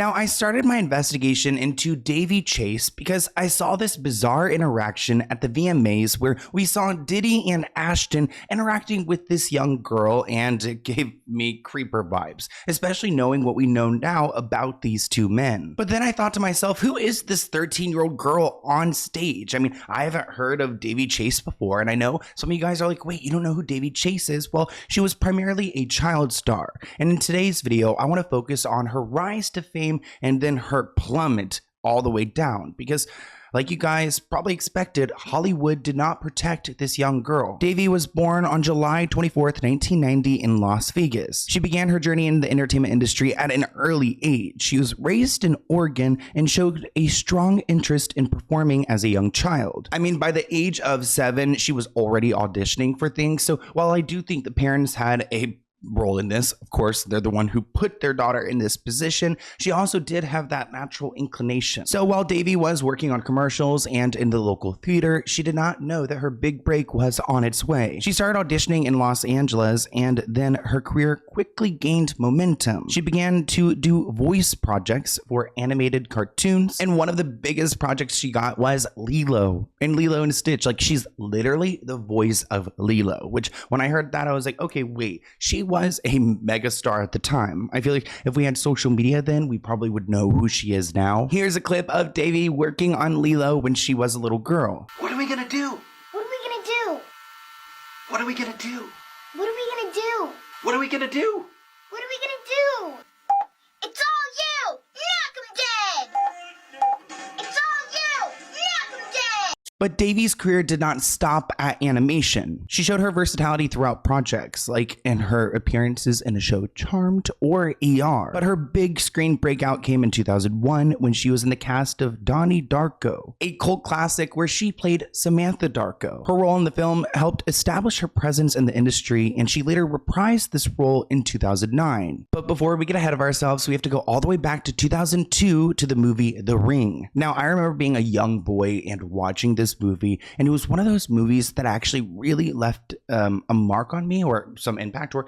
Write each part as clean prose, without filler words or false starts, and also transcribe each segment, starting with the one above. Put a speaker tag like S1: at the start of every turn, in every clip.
S1: Now, I started my investigation into Davey Chase because I saw this bizarre interaction at the VMAs where we saw Diddy and Ashton interacting with this young girl, and it gave me creeper vibes, especially knowing what we know now about these two men. But then I thought to myself, who is this 13-year-old girl on stage? I mean, I haven't heard of Davey Chase before, and I know some of you guys are like, wait, you don't know who Davey Chase is? Well, she was primarily a child star, and in today's video, I want to focus on her rise to fame and then her plummet all the way down, because like you guys probably expected, Hollywood did not protect this young girl. Davey was born on July 24th, 1990 in Las Vegas. She began her journey in the entertainment industry at an early age. She was raised in Oregon and showed a strong interest in performing as a young child. I mean, by the age of 7, she was already auditioning for things. So while I do think the parents had a role in this, of course, they're the one who put their daughter in this position, she also did have that natural inclination. So while Davey was working on commercials and in the local theater, she did not know that her big break was on its way. She started auditioning in Los Angeles, and then her career quickly gained momentum. She began to do voice projects for animated cartoons, and one of the biggest projects she got was Lilo and Stitch. Like, she's literally the voice of Lilo, which when I heard that, I was like, okay, wait, she was a megastar at the time. I feel like if we had social media then, we probably would know who she is now. Here's a clip of Davey working on Lilo when she was a little girl.
S2: What are we gonna do?
S3: What are we gonna do?
S2: What are we gonna do?
S3: What are we gonna do?
S2: What are we gonna do?
S3: What are we gonna do? It's all you! Knock 'em dead! It's all you! Knock 'em dead!
S1: But Davey's career did not stop at animation. She showed her versatility throughout projects, like in her appearances in the show Charmed or ER. But her big screen breakout came in 2001 when she was in the cast of Donnie Darko, a cult classic where she played Samantha Darko. Her role in the film helped establish her presence in the industry, and she later reprised this role in 2009. But before we get ahead of ourselves, we have to go all the way back to 2002 to the movie The Ring. Now, I remember being a young boy and watching this movie, and it was one of those movies that actually really left a mark on me, or some impact, or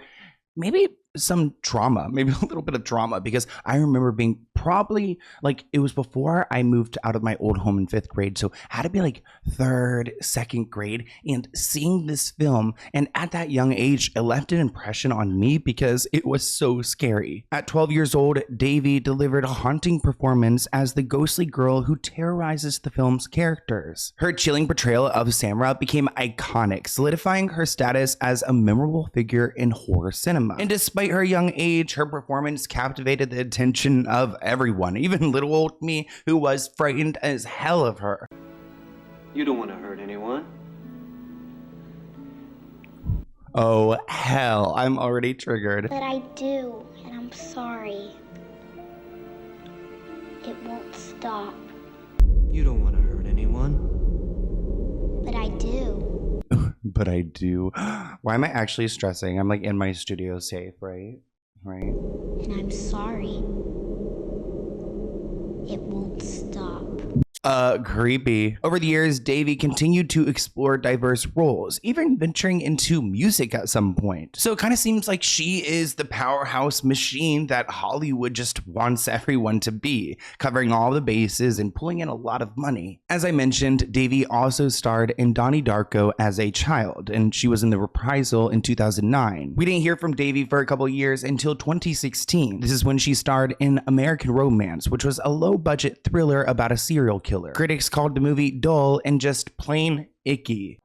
S1: maybe some trauma, maybe a little bit of trauma, because I remember being probably like, it was before I moved out of my old home in 5th grade, so I had to be like 3rd, 2nd grade, and seeing this film, and at that young age, it left an impression on me because it was so scary. At 12 years old, Davey delivered a haunting performance as the ghostly girl who terrorizes the film's characters. Her chilling portrayal of Samra became iconic, solidifying her status as a memorable figure in horror cinema. And despite her young age, her performance captivated the attention of everyone, even little old me, who was frightened as hell of her.
S2: You don't want to hurt anyone.
S1: Oh, hell, I'm already triggered.
S3: But I do, and I'm sorry. It won't stop.
S2: You don't want to hurt anyone.
S3: But I do.
S1: But I do. Why am I actually stressing? I'm like in my studio safe, right? Right?
S3: And I'm sorry. It won't stop.
S1: Creepy. Over the years, Davey continued to explore diverse roles, even venturing into music at some point. So it kind of seems like she is the powerhouse machine that Hollywood just wants everyone to be, covering all the bases and pulling in a lot of money. As I mentioned, Davey also starred in Donnie Darko as a child, and she was in the reprisal in 2009. We didn't hear from Davey for a couple years until 2016. This is when she starred in American Romance, which was a low-budget thriller about a serial killer. Critics called the movie dull and just plain icky.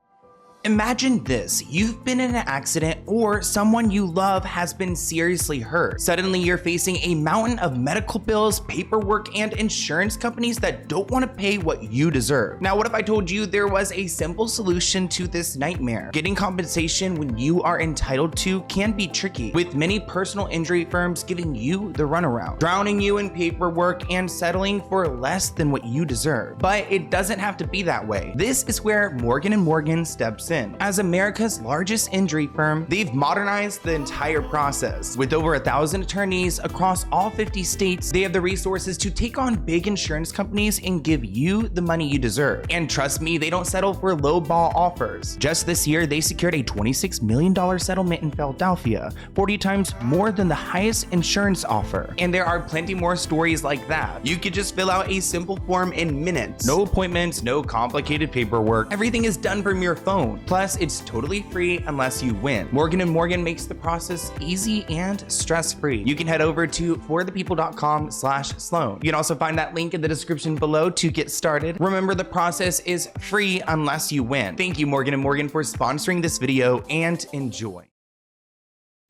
S1: Imagine this, you've been in an accident or someone you love has been seriously hurt. Suddenly you're facing a mountain of medical bills, paperwork, and insurance companies that don't want to pay what you deserve. Now, what if I told you there was a simple solution to this nightmare? Getting compensation when you are entitled to can be tricky, with many personal injury firms giving you the runaround, drowning you in paperwork and settling for less than what you deserve. But it doesn't have to be that way. This is where Morgan & Morgan steps in. within. As America's largest injury firm, they've modernized the entire process. With over 1,000 attorneys across all 50 states, they have the resources to take on big insurance companies and give you the money you deserve. And trust me, they don't settle for lowball offers. Just this year, they secured a $26 million settlement in Philadelphia, 40 times more than the highest insurance offer. And there are plenty more stories like that. You could just fill out a simple form in minutes. No appointments, no complicated paperwork. Everything is done from your phone. Plus, it's totally free unless you win. Morgan & Morgan makes the process easy and stress-free. You can head over to forthepeople.com/Sloan. You can also find that link in the description below to get started. Remember, the process is free unless you win. Thank you, Morgan & Morgan, for sponsoring this video, and enjoy.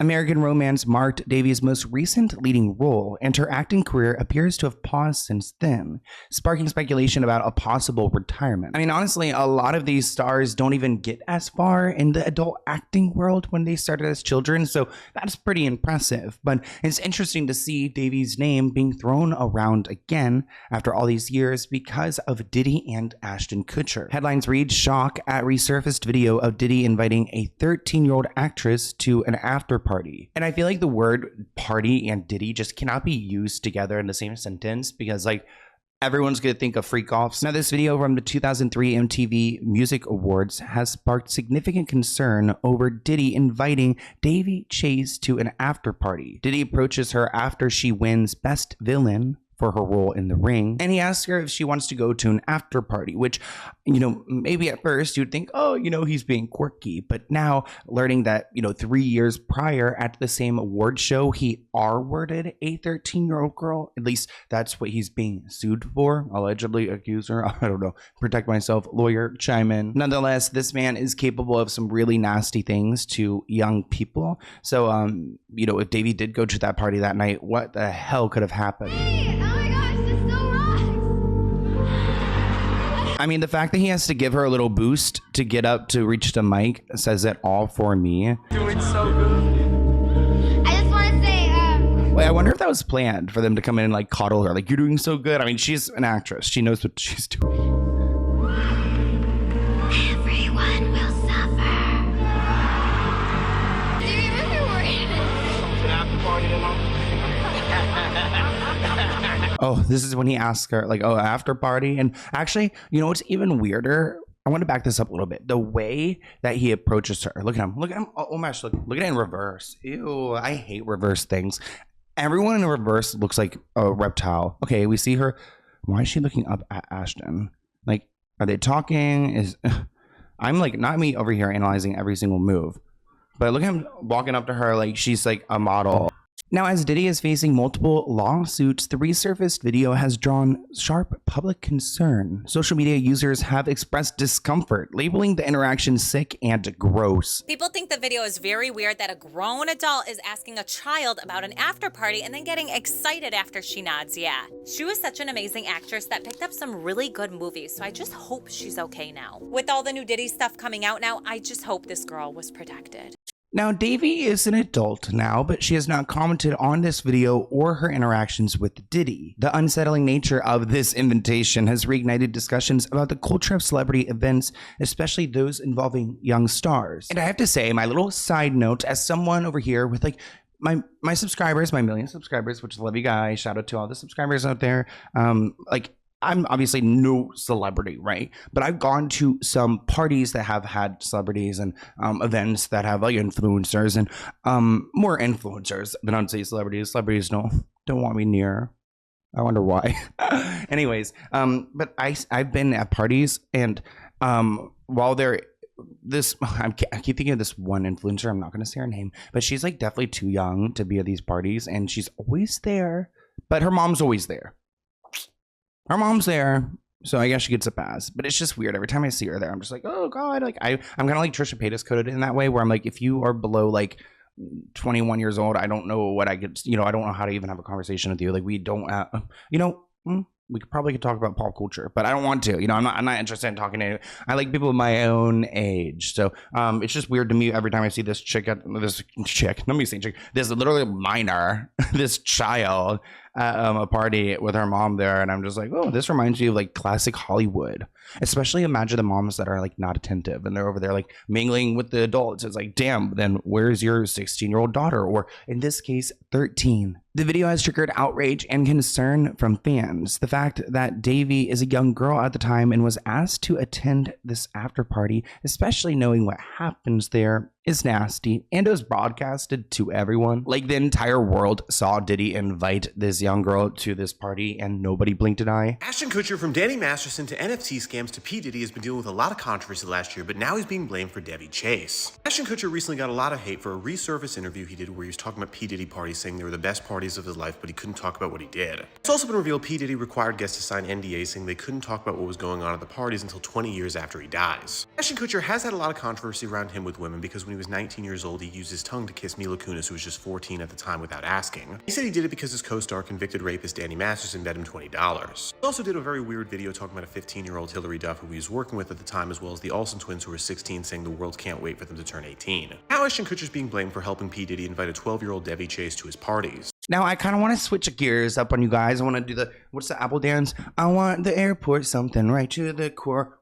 S1: American Romance marked Daveight's most recent leading role, and her acting career appears to have paused since then, sparking speculation about a possible retirement. I mean, honestly, a lot of these stars don't even get as far in the adult acting world when they started as children, so that's pretty impressive. But it's interesting to see Daveight's name being thrown around again after all these years because of Diddy and Ashton Kutcher. Headlines read, "Shock at resurfaced video of Diddy inviting a 13-year-old actress to an after party." And I feel like the word party and Diddy just cannot be used together in the same sentence because, like, everyone's gonna think of freak offs. Now, this video from the 2003 MTV Music Awards has sparked significant concern over Diddy inviting Daveigh Chase to an after party. Diddy approaches her after she wins Best Villain for her role in The Ring, and he asks her if she wants to go to an after party, which, you know, maybe at first you'd think, oh, you know, he's being quirky, but now learning that, you know, 3 years prior at the same award show, he R-worded a 13-year-old girl. At least that's what he's being sued for, allegedly accuser. I don't know, protect myself, lawyer, chime in. Nonetheless, this man is capable of some really nasty things to young people. So, you know, if Daveigh did go to that party that night, what the hell could have happened? I mean, the fact that he has to give her a little boost to get up to reach the mic says it all for me.
S4: Doing so good.
S3: I just want to say,
S1: Wait, I wonder if that was planned for them to come in and like coddle her. Like, you're doing so good. I mean, she's an actress. She knows what she's doing.
S3: everyone will suffer. Do you really worry?
S1: Oh, this is when he asks her, like, oh, after party. And actually, you know what's even weirder? I want to back this up a little bit. The way that he approaches her. Look at him. Look at him. Oh my gosh, look at it in reverse. Ew, I hate reverse things. Everyone in reverse looks like a reptile. Okay, we see her. Why is she looking up at Ashton? Like, are they talking? I'm like, not me over here analyzing every single move. But look at him walking up to her like she's like a model. Now, as Diddy is facing multiple lawsuits, the resurfaced video has drawn sharp public concern. Social media users have expressed discomfort, labeling the interaction sick and gross.
S5: People think the video is very weird that a grown adult is asking a child about an after party and then getting excited after she nods yeah. She was such an amazing actress that picked up some really good movies, so I just hope she's okay now. With all the new Diddy stuff coming out now, I just hope this girl was protected.
S1: Now, Daveigh is an adult now, but she has not commented on this video or her interactions with Diddy. The unsettling nature of this invitation has reignited discussions about the culture of celebrity events, especially those involving young stars. And I have to say, my little side note, as someone over here with like my subscribers, my million subscribers, which I love you guys, shout out to all the subscribers out there. Like, I'm obviously no celebrity, right? But I've gone to some parties that have had celebrities and events that have like influencers and more influencers than I'd say celebrities. Celebrities don't want me near. I wonder why. Anyways, but I've been at parties and while they're I keep thinking of this one influencer. I'm not going to say her name, but she's like definitely too young to be at these parties, and she's always there. But her mom's always there. Her mom's there, so I guess she gets a pass. But it's just weird. Every time I see her there, I'm just like, oh god. Like I'm kind of like Trisha Paytas coded in that way, where I'm like, if you are below like 21 years old, I don't know what I could, you know, I don't know how to even have a conversation with you. Like we don't, you know. We could talk about pop culture, but I don't want to. You know, I'm not interested in talking to you. I like people my own age. So it's just weird to me every time I see this chick, let me say chick, this literally minor, this child at a party with her mom there, and I'm just like, oh, this reminds me of like classic Hollywood. Especially imagine the moms that are like not attentive and they're over there like mingling with the adults. It's like, damn, then where's your 16-year-old daughter? Or in this case, 13. The video has triggered outrage and concern from fans. The fact that Davey is a young girl at the time and was asked to attend this after party, especially knowing what happens there, is nasty, and it was broadcasted to everyone. Like the entire world saw Diddy invite this young girl to this party and nobody blinked an eye.
S4: Ashton Kutcher, from Danny Masterson to NFT scams to P. Diddy, has been dealing with a lot of controversy last year, but now he's being blamed for DAVEIGH Chase. Ashton Kutcher recently got a lot of hate for a resurfaced interview he did where he was talking about P. Diddy parties, saying they were the best parties of his life, but he couldn't talk about what he did. It's also been revealed P. Diddy required guests to sign NDAs saying they couldn't talk about what was going on at the parties until 20 years after he dies. Ashton Kutcher has had a lot of controversy around him with women because when he was 19 years old, he used his tongue to kiss Mila Kunis, who was just 14 at the time, without asking. He said he did it because his co-star, convicted rapist Danny Masterson, bet him $20. He also did a very weird video talking about a 15-year-old Hillary Duff who he was working with at the time, as well as the Olsen twins who were 16, saying the world can't wait for them to turn 18. Now Ashton Kutcher's being blamed for helping P. Diddy invite a 12-year-old DAVEIGH Chase to his parties.
S1: Now, I kind of want to switch gears up on you guys. I want to do the, what's the Apple dance? I want the airport something right to the core.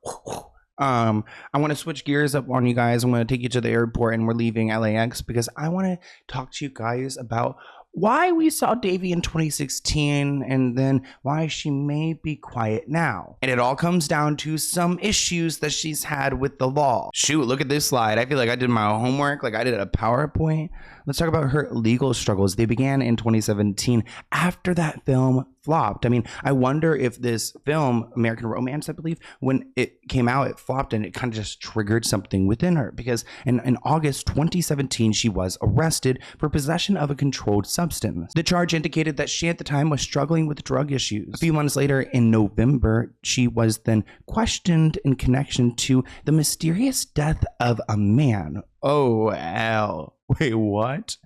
S1: I want to switch gears up on you guys. I'm going to take you to the airport and we're leaving LAX because I want to talk to you guys about why we saw Davey in 2016 and then why she may be quiet now. And it all comes down to some issues that she's had with the law. Shoot, look at this slide. I feel like I did my homework, like I did a PowerPoint. Let's talk about her legal struggles. They began in 2017 after that film flopped. I mean, I wonder if this film, American Romance, I believe, when it came out, it flopped and it kind of just triggered something within her because in August 2017, she was arrested for possession of a controlled substance. The charge indicated that she at the time was struggling with drug issues. A few months later, in November, she was then questioned in connection to the mysterious death of a man. Oh, hell. Wait, what?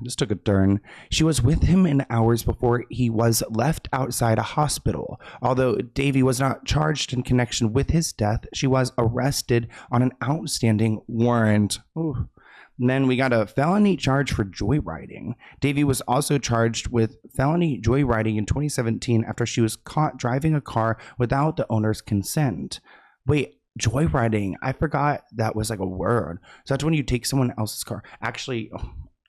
S1: This took a turn. She was with him in hours before he was left outside a hospital. Although Davey was not charged in connection with his death, she was arrested on an outstanding warrant. Ooh. And then we got a felony charge for joyriding. Davey was also charged with felony joyriding in 2017 after she was caught driving a car without the owner's consent. Wait, joyriding, I forgot that was like a word. So that's when you take someone else's car. Actually,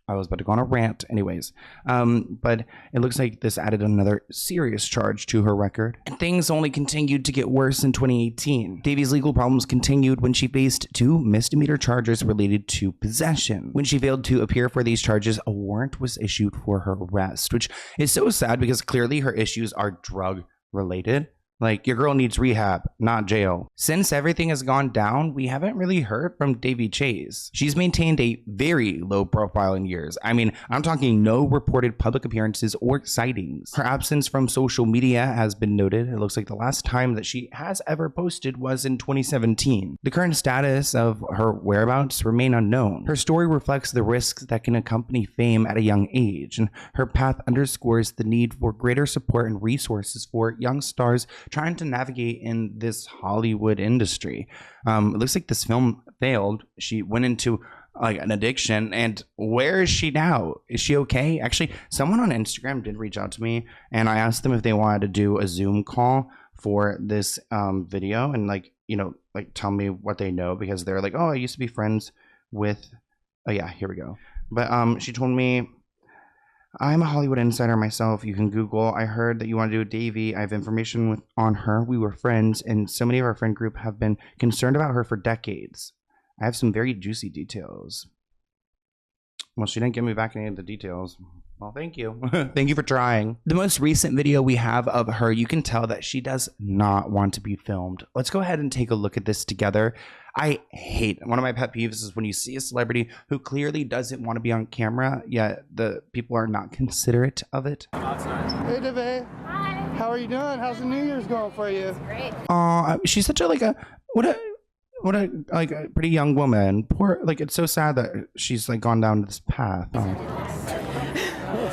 S1: I was about to go on a rant anyways. But it looks like this added another serious charge to her record. And things only continued to get worse in 2018. Davey's legal problems continued when she faced 2 misdemeanor charges related to possession. When she failed to appear for these charges, a warrant was issued for her arrest, which is so sad because clearly her issues are drug related. Like, your girl needs rehab, not jail. Since everything has gone down, we haven't really heard from DAVEIGH Chase. She's maintained a very low profile in years. I mean, I'm talking no reported public appearances or sightings. Her absence from social media has been noted. It looks like the last time that she has ever posted was in 2017. The current status of her whereabouts remain unknown. Her story reflects the risks that can accompany fame at a young age, and her path underscores the need for greater support and resources for young stars trying to navigate in this Hollywood industry. It looks like this film failed. She went into like an addiction, and where is she now? Is she okay? Actually, someone on Instagram did reach out to me, and I asked them if they wanted to do a Zoom call for this video and like, you know, like tell me what they know, because they're like, oh, I used to be friends with, oh yeah, here we go. But she told me, I'm a Hollywood insider myself. You can Google. I heard that you want to do Davey. I have information on her. We were friends, and so many of our friend group have been concerned about her for decades. I have some very juicy details. Well, she didn't give me back any of the details. Well, thank you. Thank you for trying. The most recent video we have of her, you can tell that she does not want to be filmed. Let's go ahead and take a look at this together. I hate, one of my pet peeves is when you see a celebrity who clearly doesn't want to be on camera, yet the people are not considerate of it.
S6: Hey, DAVEIGH.
S3: Hi.
S6: How are you doing? How's the New Year's going for you?
S3: Great.
S1: She's such a what a like a pretty young woman. Poor, like, it's so sad that she's like gone down this path.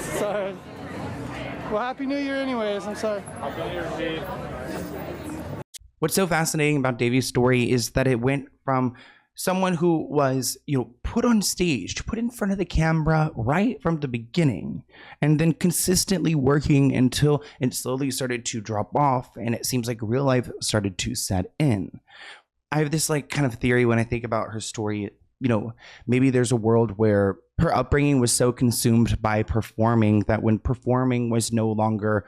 S6: Sorry. Well, Happy New Year anyways. I'm sorry.
S7: Happy New Year, Steve.
S1: What's so fascinating about Davey's story is that it went from someone who was, put on stage, put in front of the camera right from the beginning, and then consistently working until it slowly started to drop off, and it seems like real life started to set in. I have this kind of theory when I think about her story. Maybe there's a world where her upbringing was so consumed by performing that when performing was no longer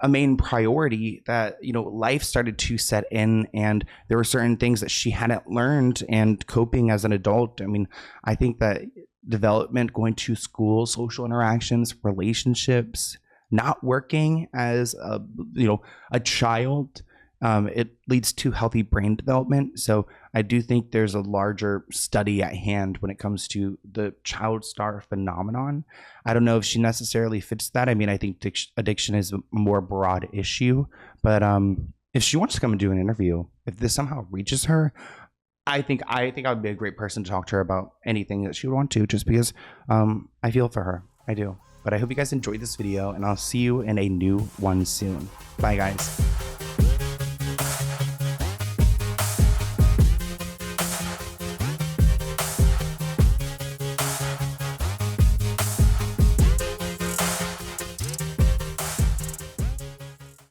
S1: a main priority, that life started to set in, and there were certain things that she hadn't learned and coping as an adult. I mean, I think that development, going to school, social interactions, relationships, not working as a child, it leads to healthy brain development. So I do think there's a larger study at hand when it comes to the child star phenomenon. I don't know if she necessarily fits that. I mean, I think addiction is a more broad issue, but if she wants to come and do an interview, if this somehow reaches her, I think I would be a great person to talk to her about anything that she would want to, just because I feel for her. I do. But I hope you guys enjoyed this video, and I'll see you in a new one soon. Bye, guys.